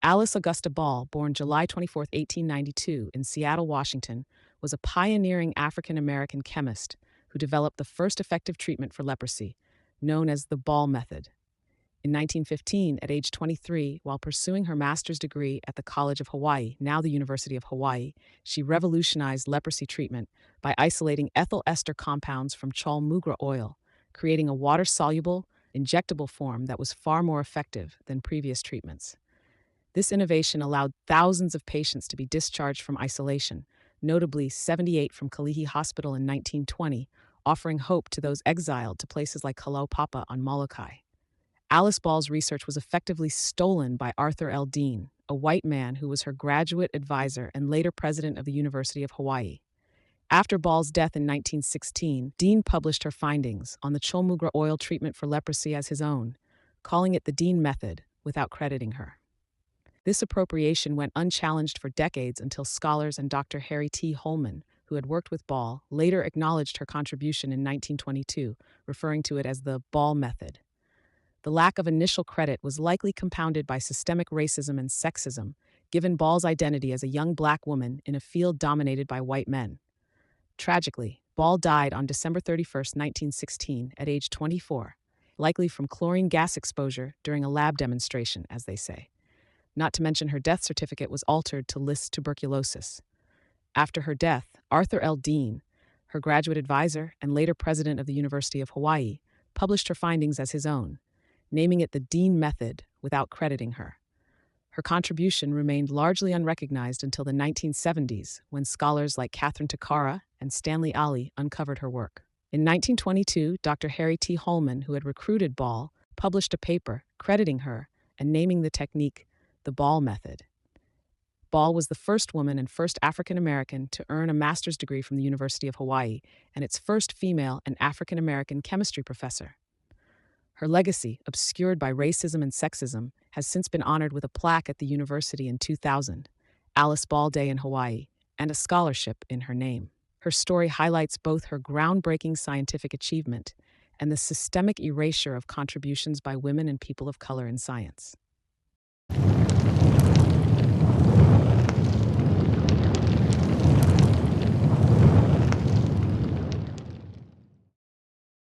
Alice Augusta Ball, born July 24, 1892, in Seattle, Washington, was a pioneering African American chemist who developed the first effective treatment for leprosy, known as the Ball method. In 1915, at age 23, while pursuing her master's degree at the College of Hawaii, now the University of Hawaii, she revolutionized leprosy treatment by isolating ethyl ester compounds from chol mugra oil, creating a water-soluble, injectable form that was far more effective than previous treatments. This innovation allowed thousands of patients to be discharged from isolation, notably 78 from Kalihi Hospital in 1920, offering hope to those exiled to places like Kalaupapa on Molokai. Alice Ball's research was effectively stolen by Arthur L. Dean, a white man who was her graduate advisor and later president of the University of Hawaii. After Ball's death in 1916, Dean published her findings on the Cholmugra oil treatment for leprosy as his own, calling it the Dean method without crediting her. This appropriation went unchallenged for decades until scholars and Dr. Harry T. Holman, who had worked with Ball, later acknowledged her contribution in 1922, referring to it as the Ball method. The lack of initial credit was likely compounded by systemic racism and sexism, given Ball's identity as a young black woman in a field dominated by white men. Tragically, Ball died on December 31, 1916, at age 24, likely from chlorine gas exposure during a lab demonstration, as they say. Not to mention her death certificate was altered to list tuberculosis. After her death, Arthur L. Dean, her graduate advisor and later president of the University of Hawaii, published her findings as his own, naming it the Dean method without crediting her. Her contribution remained largely unrecognized until the 1970s, when scholars like Catherine Takara and Stanley Ali uncovered her work. In 1922, Dr. Harry T. Holman, who had recruited Ball, published a paper crediting her and naming the technique the Ball method. Ball was the first woman and first African American to earn a master's degree from the University of Hawaii, and its first female and African American chemistry professor. Her legacy, obscured by racism and sexism, has since been honored with a plaque at the university in 2000, Alice Ball Day in Hawaii, and a scholarship in her name. Her story highlights both her groundbreaking scientific achievement and the systemic erasure of contributions by women and people of color in science.